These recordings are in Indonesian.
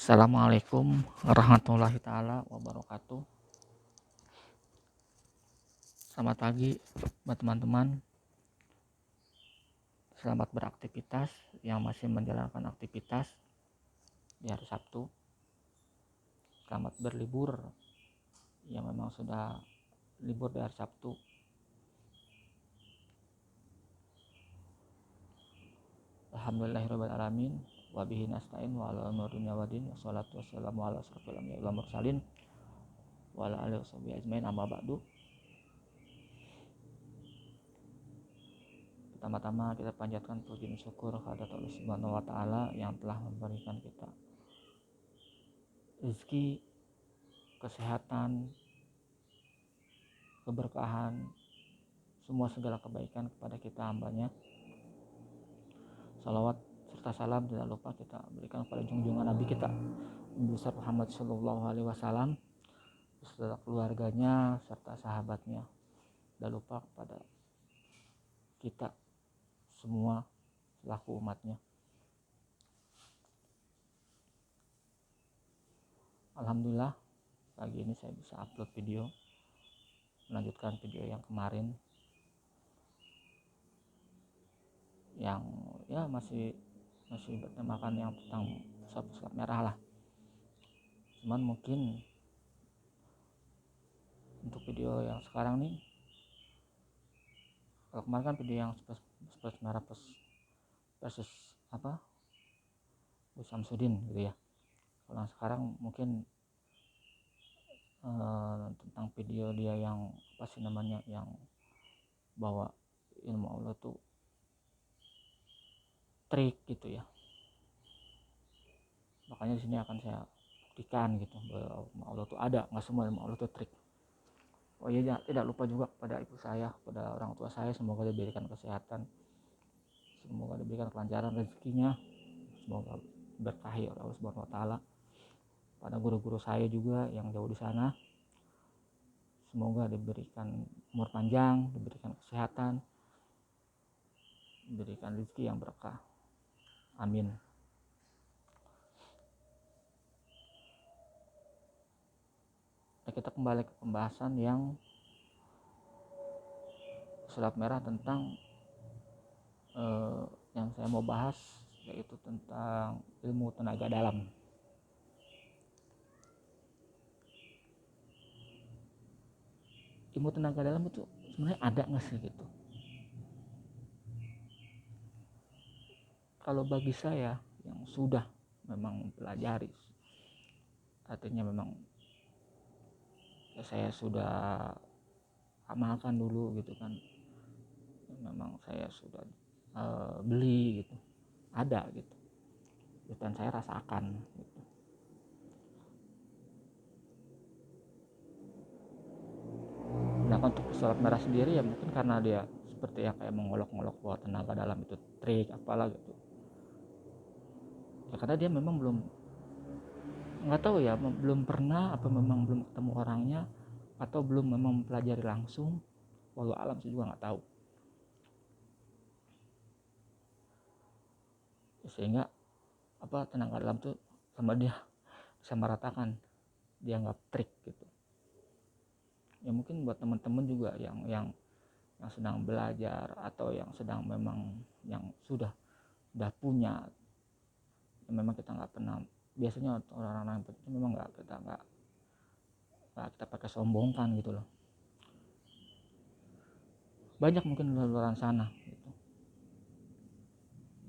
Assalamualaikum warahmatullahi taala wabarakatuh. Selamat pagi buat teman-teman. Selamat beraktivitas yang masih menjalankan aktivitas di hari Sabtu. Selamat berlibur yang memang sudah libur di hari Sabtu. Alhamdulillahirabbil alamin wa bihi nasta'in wa ala umuri dunya waddin wassalatu wassalamu ala asrofil anbiya'i wal mursalin wa ala alihi washabihi ajmain amma ba'du. Pertama-tama kita panjatkan puji dan syukur kepada Allah Subhanahu wa taala yang telah memberikan kita rezeki, kesehatan, keberkahan, semua segala kebaikan kepada kita hambanya. Salawat serta salam tidak lupa kita berikan kepada junjungan Nabi kita Nabi besar Muhammad Shallallahu Alaihi Wasallam beserta keluarganya serta sahabatnya. Tidak lupa kepada kita semua selaku umatnya. Alhamdulillah pagi ini saya bisa upload video, melanjutkan video yang kemarin yang ya masih bertemakan yang tentang pesawat merah lah. Cuman mungkin untuk video yang sekarang nih, kalau kemarin kan video yang pesawat merah versus apa Gus Samsudin gitu ya. Kalau yang sekarang mungkin tentang video dia yang apa sih namanya, yang bawa ilmu Allah tuh trik gitu ya. Makanya di sini akan saya buktikan gitu bahwa ilmu Allah tuh ada, nggak semua ilmu Allah tuh trik. Oh iya, tidak lupa juga kepada ibu saya, kepada orang tua saya, semoga diberikan kesehatan, semoga diberikan kelancaran rezekinya, semoga berkahi oleh Allah Subhanahu wa taala. Pada guru-guru saya juga yang jauh di sana, semoga diberikan umur panjang, diberikan kesehatan, diberikan rezeki yang berkah. Amin. Nah, kita kembali ke pembahasan yang surat merah tentang yang saya mau bahas, yaitu tentang ilmu tenaga dalam. Ilmu tenaga dalam itu sebenarnya ada nggak sih gitu? Kalau bagi saya yang sudah memang mempelajari, artinya memang ya saya sudah amalkan dulu gitu kan, memang saya sudah beli gitu, ada gitu, dan saya rasakan gitu. Nah untuk surat merah sendiri ya mungkin karena dia seperti yang kayak mengolok-olok bahwa tenaga dalam itu trik apalah gitu ya, karena dia memang belum, nggak tahu ya, belum pernah apa memang belum ketemu orangnya atau belum memang mempelajari langsung, walau alam saya juga nggak tahu, sehingga apa tenaga dalam tuh sama dia bisa meratakan, dia nggak trik gitu ya. Mungkin buat teman-teman juga yang sedang belajar atau yang sedang memang yang sudah punya, memang kita nggak pernah, biasanya orang-orang yang itu memang nggak kita pakai sombongkan gitu loh. Banyak mungkin di luar sana gitu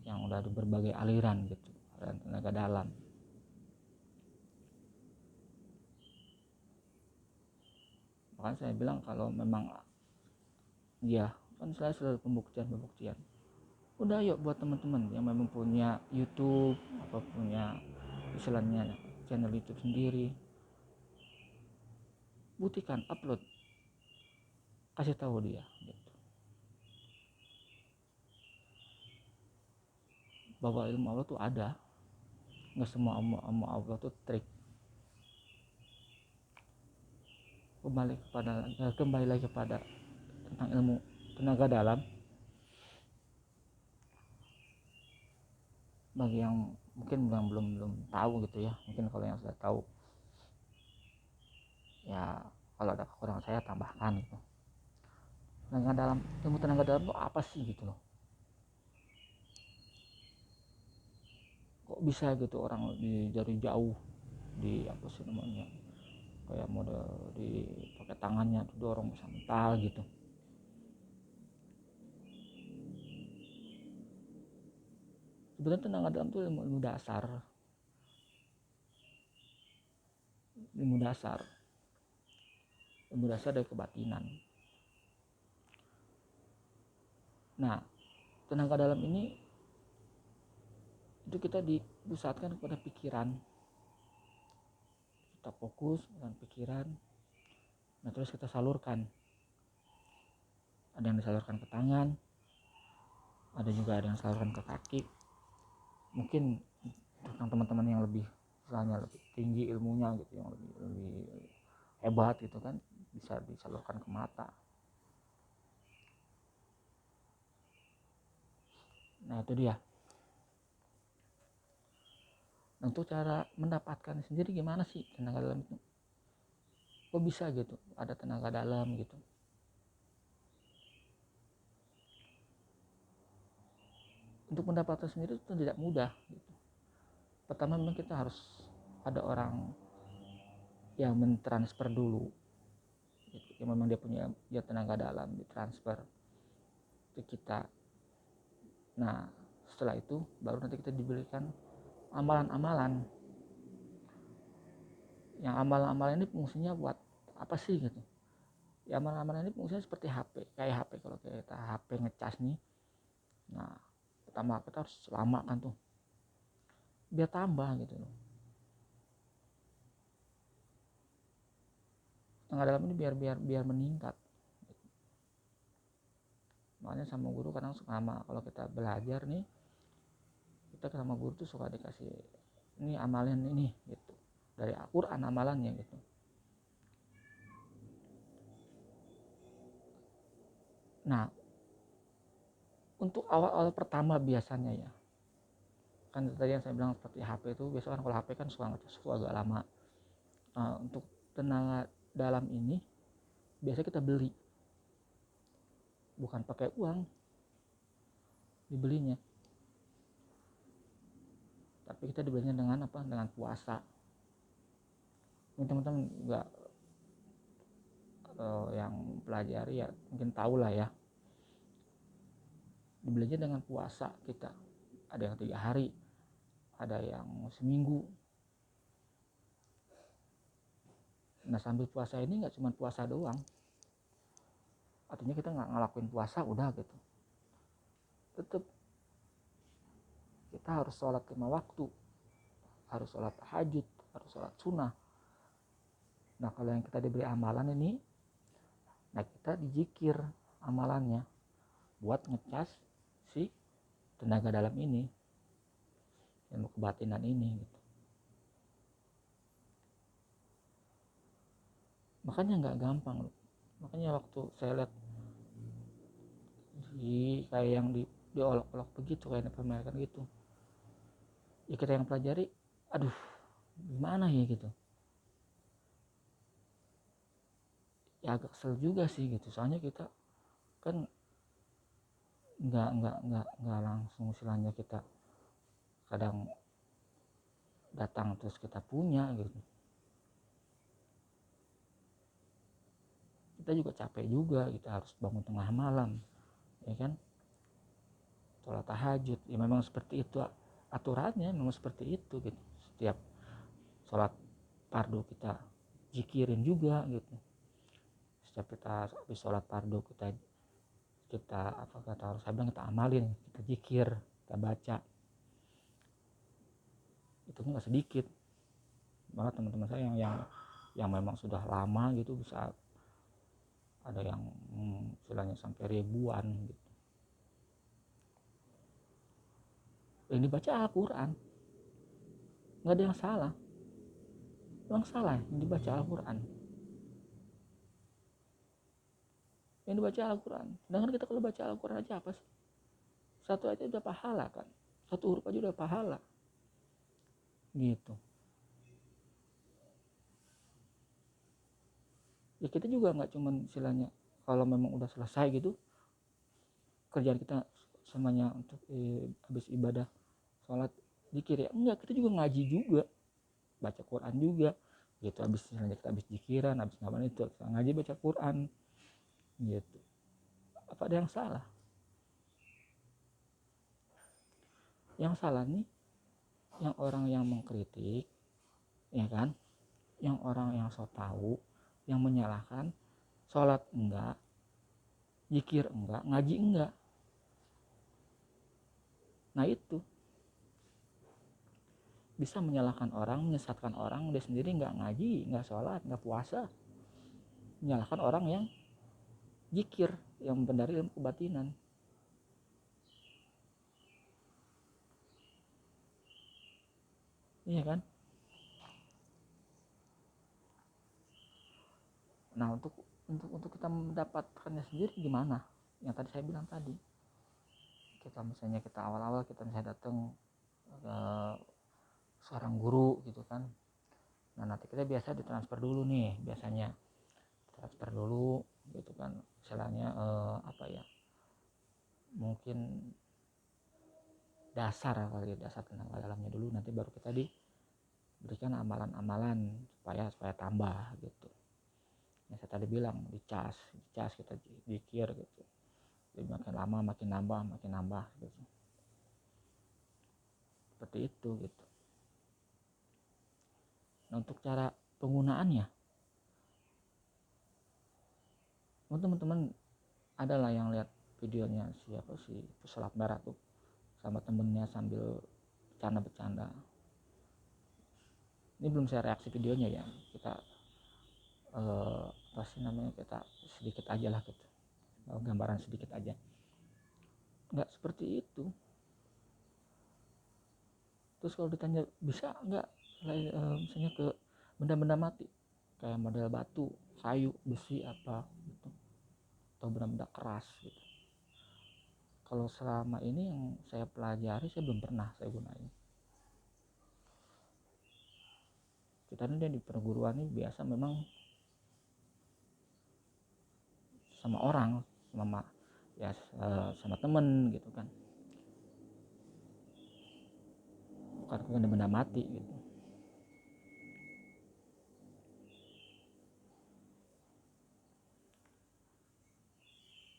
yang udah ada berbagai aliran gitu, aliran tenaga dalam. Makanya saya bilang kalau memang ya kan saya selalu pembuktian, udah yuk buat teman-teman yang memang punya YouTube apa punya istilahnya channel YouTube sendiri, buktikan, upload, kasih tahu dia gitu, bahwa ilmu Allah tuh ada, nggak semua ilmu Allah tuh trik. Kembali lagi kepada tentang ilmu tenaga dalam. bagi yang mungkin yang belum tahu gitu ya, mungkin kalau yang sudah tahu ya, kalau ada kekurangan saya tambahkan gitu. Tenaga dalam, ilmu tenaga dalam itu apa sih gitu loh, kok bisa gitu orang dari jauh di apa sih namanya, kayak model di pakai tangannya tuh dorong bisa mental gitu. Sebenarnya tenaga dalam itu ilmu dasar, ilmu dasar ilmu dasar dari kebatinan. Nah, tenaga dalam ini itu kita dipusatkan kepada pikiran, kita fokus dengan pikiran, nah terus kita salurkan. Ada yang disalurkan ke tangan, ada juga ada yang disalurkan ke kaki. Mungkin tentang teman-teman yang lebih misalnya lebih tinggi ilmunya gitu, yang lebih hebat gitu kan, bisa disalurkan ke mata. Nah itu dia. Untuk cara mendapatkan sendiri gimana sih tenaga dalam itu, kok bisa gitu ada tenaga dalam gitu. Untuk mendapatkan sendiri itu tidak mudah gitu. Pertama memang kita harus ada orang yang mentransfer dulu gitu. Yang memang dia punya tenaga dalam, ditransfer ke kita. Nah setelah itu baru nanti kita diberikan amalan-amalan. Yang amalan-amalan ini fungsinya buat apa sih gitu. Ya amalan-amalan ini fungsinya seperti HP, kayak HP kalau kita HP ngecas nih. Nah pertama kita harus lama kan tuh biar tambah gitu loh. Tenaga dalam ini biar meningkat. Makanya sama guru kadang sama kalau kita belajar nih, kita sama guru tuh suka dikasih ini amalan ini gitu, dari Al-Quran amalannya gitu. Nah untuk awal-awal pertama biasanya ya, kan tadi yang saya bilang seperti HP itu biasanya kan kalau HP kan suka ngecas itu agak lama. Nah, untuk tenaga dalam ini biasa kita beli, bukan pakai uang dibelinya, tapi kita dibelinya dengan apa, dengan puasa. Ini teman-teman nggak yang pelajari ya mungkin tahu lah ya, dibelinya dengan puasa kita, ada yang 3 hari, ada yang seminggu. Nah sambil puasa ini nggak cuma puasa doang, artinya kita nggak ngelakuin puasa udah gitu, tetap kita harus sholat 5 waktu, harus sholat tahajud, harus sholat sunnah. Nah kalau yang kita diberi amalan ini, nah kita dijikir amalannya buat ngecas si tenaga dalam ini, ilmu kebatinan ini gitu. Makanya nggak gampang loh. Makanya waktu saya lihat di kayak yang diolok-olok begitu, kayak dipamerkan gitu, ya kita yang pelajari, aduh gimana ya gitu, ya agak kesel juga sih gitu. Soalnya kita kan nggak langsung istilahnya kita kadang datang terus kita punya gitu. Kita juga capek juga, kita harus bangun tengah malam ya kan, sholat tahajud ya, memang seperti itu aturannya, memang seperti itu gitu. Setiap sholat fardu kita zikirin juga gitu. Setiap kita habis sholat fardu kita apa kata harus saya bilang, kita amalin, kita zikir, kita baca, itu nggak sedikit. Malah teman-teman saya yang memang sudah lama gitu bisa ada yang istilahnya sampai ribuan gitu. Yang dibaca Al-Quran, nggak ada yang salah, yang salah yang dibaca Al-Quran, yang dibaca Al-Quran. Sedangkan kita kalau baca Al-Quran aja apa sih, satu aja udah pahala kan. satu huruf aja udah pahala gitu. Ya kita juga nggak cuman istilahnya kalau memang udah selesai gitu kerjaan kita semuanya untuk habis ibadah sholat zikir ya enggak, kita juga ngaji juga, baca Quran juga gitu. Habis istilahnya kita habis zikiran, habis ngapain itu kita ngaji baca Quran gitu. Apa ada yang salah? Yang salah nih yang orang yang mengkritik, ya kan, yang orang yang so tahu, yang menyalahkan sholat enggak, zikir enggak, ngaji enggak. Nah itu bisa menyalahkan orang, menyesatkan orang, dia sendiri nggak ngaji, nggak sholat, nggak puasa, menyalahkan orang yang zikir, yang mempelajari ilmu kebatinan. Iya kan? Nah untuk kita mendapatkannya sendiri gimana? Yang tadi saya bilang tadi, kita misalnya kita awal-awal kita misalnya datang ke seorang guru gitu kan. Nah nanti kita biasa ditransfer dulu nih, biasanya transfer dulu gitu kan, misalnya apa ya, mungkin dasar kali, dasar tenaga dalamnya dulu, nanti baru kita diberikan amalan-amalan supaya tambah gitu. Yang saya tadi bilang dicas kita zikir gitu. Jadi makin lama makin nambah gitu. Seperti itu gitu. Nah untuk cara penggunaannya, teman-teman adalah yang lihat videonya siapa sih pesulap merah tuh sama temennya sambil bercanda-bercanda. Ini belum saya reaksi videonya ya, kita apa sih namanya, kita sedikit aja lah gitu, gambaran sedikit aja. Nggak seperti itu. Terus kalau ditanya bisa nggak misalnya ke benda-benda mati kayak model batu, kayu, besi apa gitu, atau benda-benda keras gitu, kalau selama ini yang saya pelajari saya belum pernah saya gunain. Kita ini di perguruan ini biasa memang sama orang, sama ya sama temen gitu kan, bukan benda-benda mati gitu.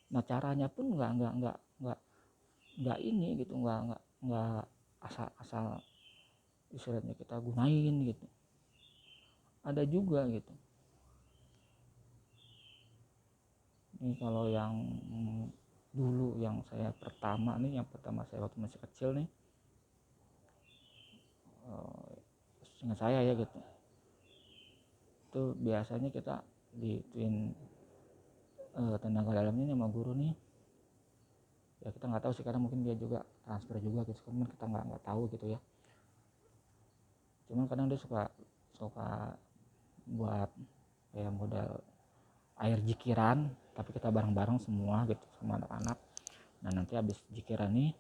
Nah caranya pun nggak ini gitu, nggak asal istilahnya kita gunain gitu, ada juga gitu. Ini kalau yang dulu yang saya pertama saya waktu masih kecil nih, ingat saya ya gitu, itu biasanya kita dituin tenaga dalamnya sama guru nih, ya kita nggak tahu sih karena mungkin dia juga transfer juga gitu, cuman kita nggak tahu gitu ya. Cuman kadang dia suka buat kayak model air jikiran, tapi kita bareng-bareng semua gitu sama anak-anak. Nah nanti habis jikiran nih,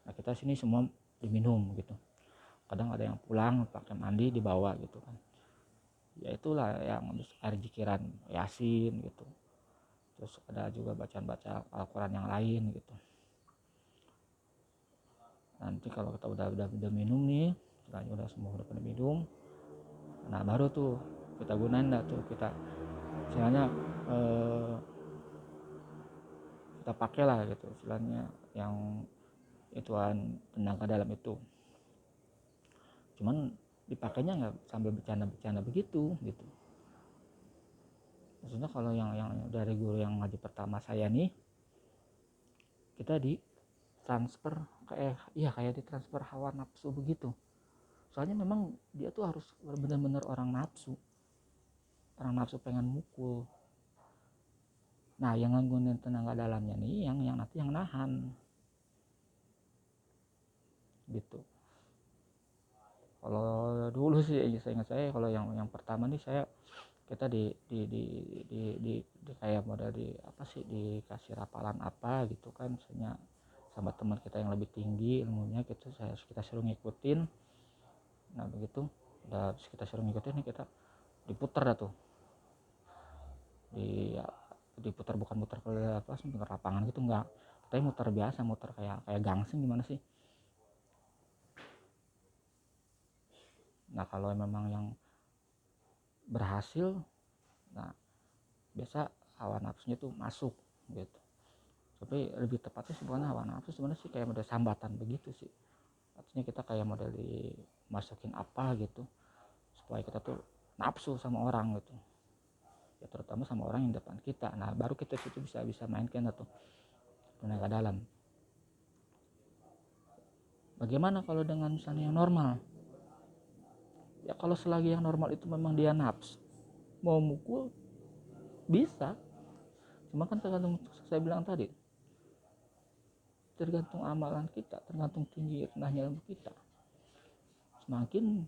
nah kita sini semua diminum gitu. Kadang ada yang pulang pakai mandi dibawa gitu kan, ya itulah yang habis air jikiran yasin gitu. Terus ada juga bacaan Al-Quran yang lain gitu. Nanti kalau kita udah minum nih, udah semua udah pada minum, nah baru tuh kita gunain dah tuh, kita istilahnya kita pakai lah gitu istilahnya yang ituan tenaga dalam itu. Cuman dipakainya nggak sambil bercanda begitu gitu. Maksudnya kalau yang dari guru yang ngaji pertama saya nih, kita di transfer kayak di transfer hawa nafsu begitu. Soalnya memang dia tuh harus benar-benar orang nafsu pengen mukul. Nah yang nganggunin tenaga dalamnya nih yang nanti yang nahan gitu. Kalau dulu sih saya ingat saya kalau yang pertama nih kita di kayak model di apa sih, dikasih rapalan apa gitu kan, misalnya sama teman kita yang lebih tinggi ilmunya gitu, kita suruh ngikutin. Nah begitu udah kita suruh ngikutin nih, kita diputar dah tuh, diputar, bukan muter ke apa ke lapangan gitu, enggak, tapi muter biasa, muter kayak gangsing gimana sih. Nah kalau memang yang berhasil, nah biasa hawa nafsunya tuh masuk gitu. Tapi lebih tepatnya sebenarnya hawa nafsu sebenarnya sih kayak model sambatan begitu sih. Artinya kita kayak model dimasukin apa gitu supaya kita tuh nafsu sama orang gitu, ya terutama sama orang yang depan kita. Nah baru kita situ bisa mainkan atau tenaga dalam. Bagaimana kalau dengan misalnya yang normal? Ya kalau selagi yang normal itu memang dia nafsu mau mukul bisa, cuma kan tergantung, saya bilang tadi, tergantung amalan kita, tergantung tinggi rendahnya ilmu kita. Semakin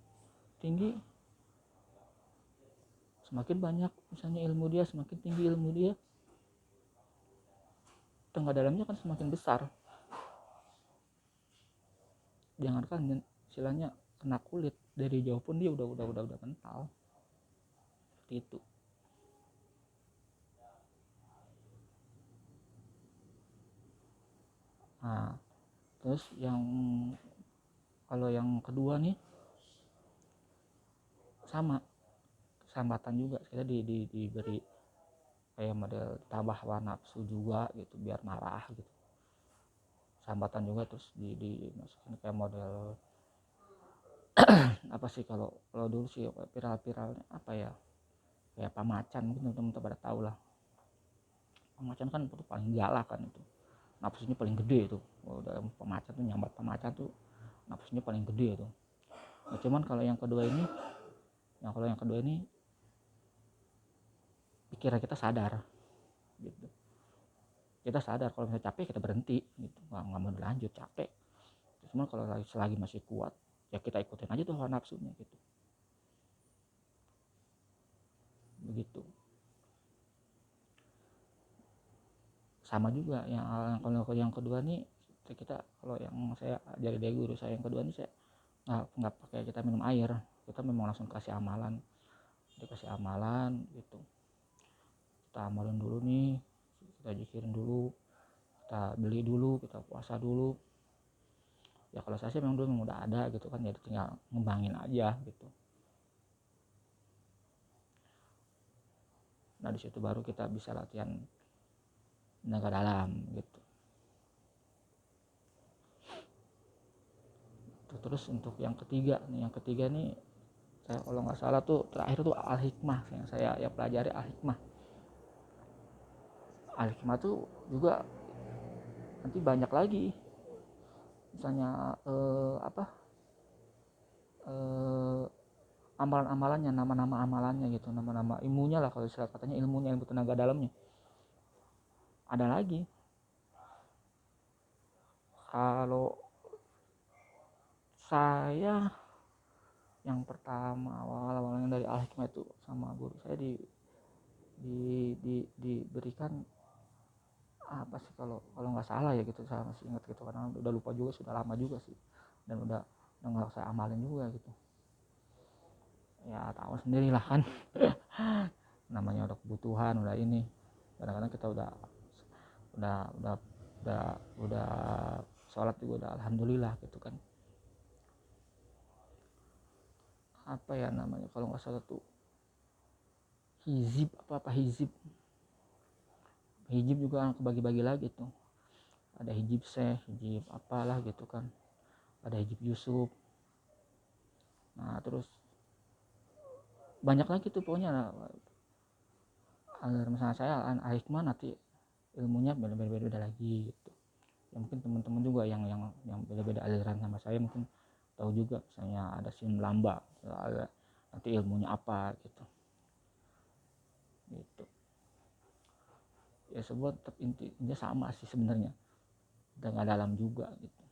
tinggi, semakin banyak misalnya ilmu dia, semakin tinggi ilmu dia, tenaga dalamnya kan semakin besar. Jangankan istilahnya kena kulit, dari jauh pun dia udah kental seperti itu. Nah terus yang kalau yang kedua nih sama sambatan juga, kita diberi kayak model tabah hawa nafsu juga gitu biar marah gitu, sambatan juga. Terus dimasukin kayak model apa sih, kalau dulu sih viral-viralnya apa ya, kayak pamacan mungkin teman-teman pada tahu lah. Pamacan kan itu paling galak kan, itu nafsunya paling gede itu. Udah pemacan tuh, nyambat pemacan tuh nafsunya paling gede itu. Nah, cuman kalau yang kedua ini, pikiran kita sadar gitu. Kita sadar kalau misalnya capek kita berhenti gitu, nggak mau lanjut, capek. Cuman kalau selagi masih kuat ya kita ikutin aja tuh hawa nafsunya gitu, begitu. Sama juga kalau yang kedua nih, kita kalau yang saya dari guru saya yang kedua nih, saya nggak pakai kita minum air, kita memang langsung kasih amalan, dikasih amalan gitu. Kita amalin dulu nih, kita zikirin dulu, kita beli dulu, kita puasa dulu. Ya kalau saya sih memang dulu udah ada gitu kan, jadi tinggal ngembangin aja gitu. Nah di situ baru kita bisa latihan tenaga dalam gitu. Terus untuk yang ketiga nih, saya kalau nggak salah tuh terakhir tuh al hikmah, yang saya ya pelajari al hikmah. Al hikmah tuh juga nanti banyak lagi, misalnya amalan-amalannya, nama-nama amalannya gitu, nama-nama ilmunya lah, kalau istilah katanya ilmunya, ilmu tenaga dalamnya ada lagi. Kalau saya yang pertama awal-awalnya dari al hikmah itu sama guru saya diberikan apa sih, kalau nggak salah ya gitu, saya masih ingat gitu, karena udah lupa juga, sudah lama juga sih, dan udah nggak saya amalin juga gitu. Ya tahu sendirilah kan. Namanya udah kebutuhan, udah ini, kadang-kadang kita udah udah udah sholat juga udah alhamdulillah gitu kan. Apa ya namanya kalau nggak salah tuh hizib, apa hizib juga kebagi-bagi lagi tuh, ada hizib syekh, hizib apalah gitu kan, ada hizib Yusuf. Nah terus banyak lagi tuh pokoknya. Misalnya saya al-hikmah nanti ilmunya beda-beda lagi gitu. Ya mungkin teman-teman juga yang beda-beda aliran sama saya mungkin tahu juga, misalnya ada sim lamba, nanti ilmunya apa gitu. Gitu. Ya semua tetap intinya sama sih sebenarnya, udah nggak dalam juga gitu.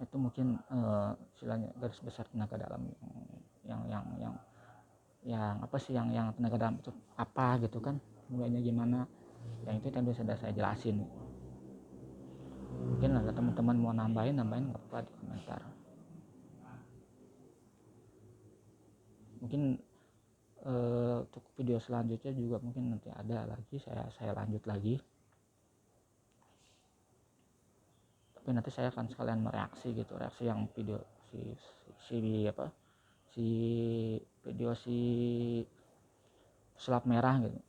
Itu mungkin istilahnya garis besar tenaga dalam yang yang apa sih yang tenaga dalam itu apa gitu kan, nilainya gimana, yang itu tadi sudah saya jelasin. Mungkin ada teman-teman mau nambahin nggak apa-apa di komentar. Mungkin untuk video selanjutnya juga mungkin nanti ada lagi, saya lanjut lagi, tapi nanti saya akan sekalian mereaksi gitu, reaksi yang video si apa si video si sulap merah gitu.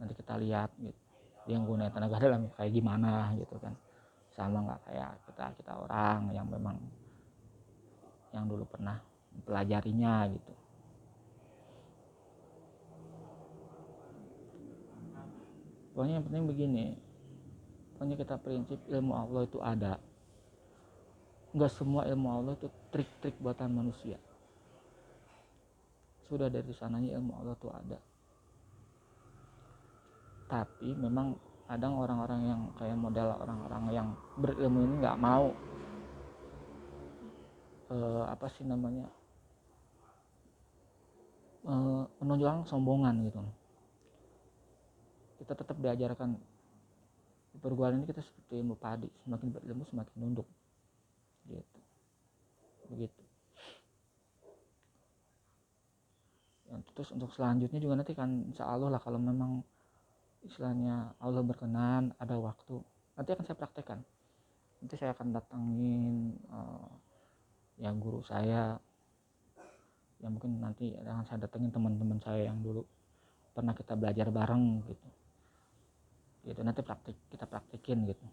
Nanti kita lihat gitu dia gunain tenaga dalam kayak gimana gitu kan, sama nggak kayak kita orang yang memang yang dulu pernah mempelajarinya gitu. Pokoknya yang penting begini, pokoknya kita prinsip ilmu Allah itu ada. Nggak semua ilmu Allah itu trik-trik buatan manusia. Sudah dari sananya ilmu Allah itu ada. Tapi memang kadang orang-orang yang kayak model orang-orang yang berilmu ini nggak mau apa sih namanya menunjukkan sombongan gitu. Kita tetap diajarkan di perguruan ini, kita seperti ilmu padi, semakin berilmu semakin nunduk gitu, begitu. Terus untuk selanjutnya juga nanti kan insya Allah lah, kalau memang istilahnya Allah berkenan ada waktu, nanti akan saya praktekkan. Nanti saya akan datangin yang guru saya, yang mungkin nanti akan saya datengin teman-teman saya yang dulu pernah kita belajar bareng gitu. Nanti kita praktekin gitu,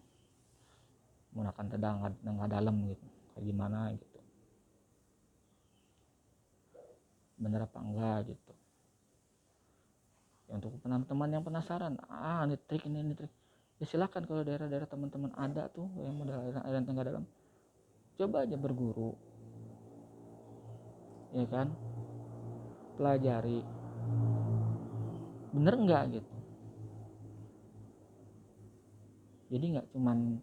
menggunakan tenaga dalam gitu, kayak gimana gitu, bener apa enggak gitu. Ya, untuk teman-teman yang penasaran, ini trik, ini trik, ya silakan. Kalau daerah-daerah teman-teman ada tuh yang modal aliran tenaga dalam, coba aja berguru, ya kan, pelajari bener enggak gitu. Jadi nggak cuman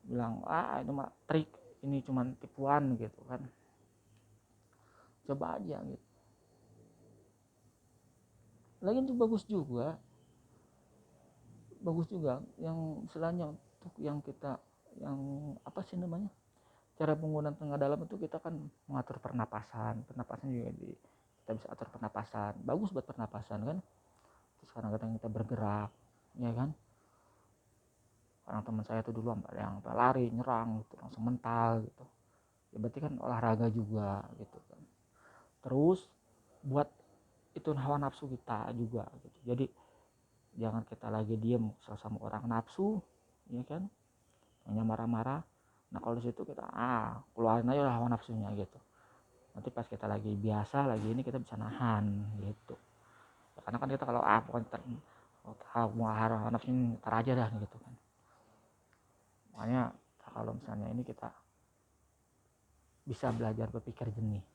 bilang itu mah trik, ini cuman tipuan gitu kan. Coba aja gitu. Lagi itu bagus juga yang selainnya untuk yang kita yang apa sih namanya, cara penggunaan tenaga dalam itu kita kan mengatur pernapasan juga kita bisa atur pernapasan, bagus buat pernapasan kan. Terus kadang-kadang kita bergerak, ya kan. Orang teman saya tuh dulu ada yang lari nyerang gitu, langsung mental gitu, ya berarti kan olahraga juga gitu kan. Terus buat itu hawa nafsu kita juga gitu. Jadi jangan kita lagi diem sama orang nafsu, ya kan, hanya marah-marah. Nah kalau di situ kita keluarin aja hawa nafsunya gitu. Nanti pas kita lagi biasa lagi ini kita bisa nahan gitu. Ya, karena kan kita kalau pokoknya mau hawa nafsu ini ntar aja dah gitu kan. Makanya kalau misalnya ini kita bisa belajar berpikir jernih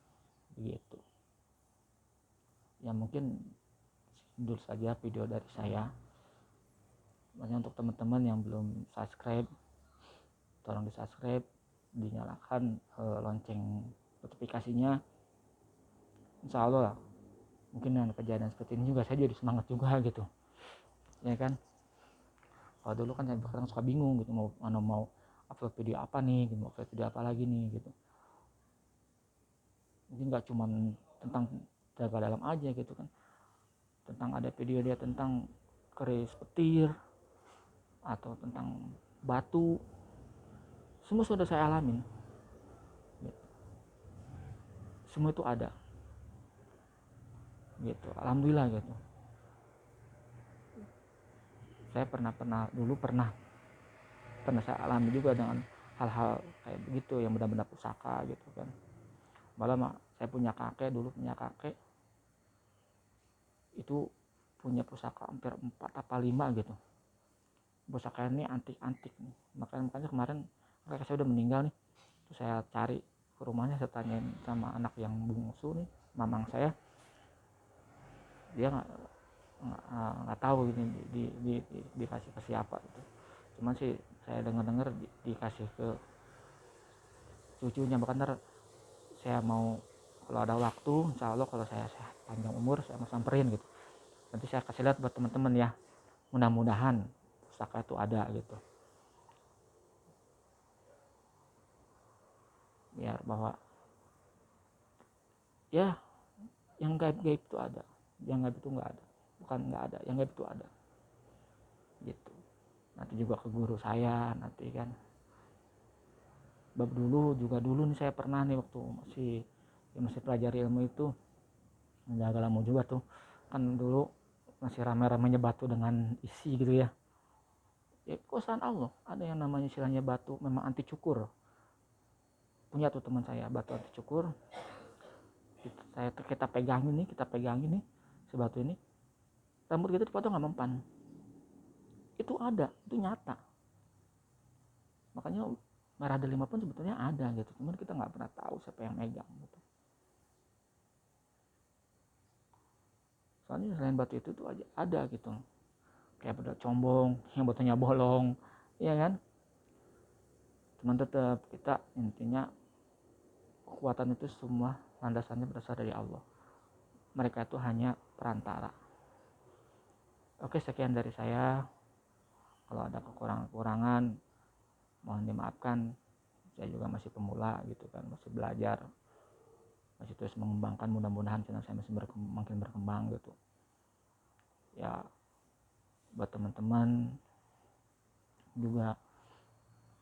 begitu. Ya mungkin dulu saja video dari saya. Makanya untuk teman-teman yang belum subscribe, tolong di subscribe, dinyalakan lonceng notifikasinya. Insya Allah lah, mungkin dengan kejadian seperti ini juga saya jadi semangat juga gitu, ya kan. Kalau dulu kan saya kadang suka bingung gitu, mau upload video apa nih gitu, mau upload video apa lagi nih gitu. Mungkin nggak cuma tentang tenaga dalam aja gitu kan, tentang ada video dia tentang keris petir atau tentang batu, semua sudah saya alamin gitu. Semua itu ada gitu, alhamdulillah gitu. Saya pernah saya alami juga dengan hal-hal kayak begitu yang benar-benar pusaka gitu kan. Malah saya punya kakek itu punya pusaka hampir 4 apa 5 gitu. Pusaka ini antik-antik nih. Makanya kemarin kakek saya udah meninggal nih. Terus saya cari ke rumahnya, saya tanyain sama anak yang bungsu nih, mamang saya. Dia nggak tahu ini dikasih ke siapa gitu. Cuman sih saya dengar dikasih ke cucunya, bahkan ntar saya mau Kalau ada waktu insya Allah kalau saya sehat panjang umur saya mau samperin gitu, nanti saya kasih lihat buat teman-teman ya, mudah-mudahan pustaka itu ada gitu, biar bahwa ya yang gaib-gaib itu ada, yang gaib itu nggak ada, bukan nggak ada, yang gaib itu ada gitu. Nanti juga ke guru saya nanti kan, bab dulu nih saya pernah nih waktu masih pelajari ilmu itu, menjaga lama juga tuh kan, dulu masih rame-ramenya batu dengan isi gitu ya. Ya kekuasaan Allah ada yang namanya istilahnya batu memang anti cukur, punya tuh teman saya batu anti cukur. Kita pegangin nih si batu ini, rambut kita dipotong nggak mempan. Itu ada, itu nyata. Makanya merah delima pun sebetulnya ada gitu, cuman kita nggak pernah tahu siapa yang megang gitu. Soalnya selain batu itu tuh aja ada gitu, kayak pada combong yang batunya bolong, ya kan. Cuman tetap kita intinya kekuatan itu semua landasannya berasal dari Allah, mereka itu hanya perantara. Oke, sekian dari saya. Kalau ada kekurangan mohon dimaafkan, saya juga masih pemula gitu kan, masih belajar, masih terus mengembangkan, mudah-mudahan channel saya masih makin berkembang gitu ya. Buat teman-teman juga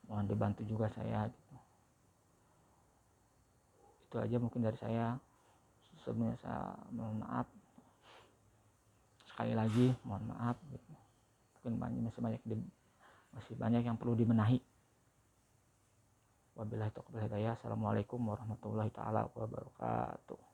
mohon dibantu juga saya gitu. Itu aja mungkin dari saya. Sebelumnya saya mohon maaf sekali lagi, mohon maaf gitu. Mungkin masih banyak yang perlu dibenahi. Wabillahi taufiq wal hidayah. Assalamualaikum warahmatullahi taala wabarakatuh.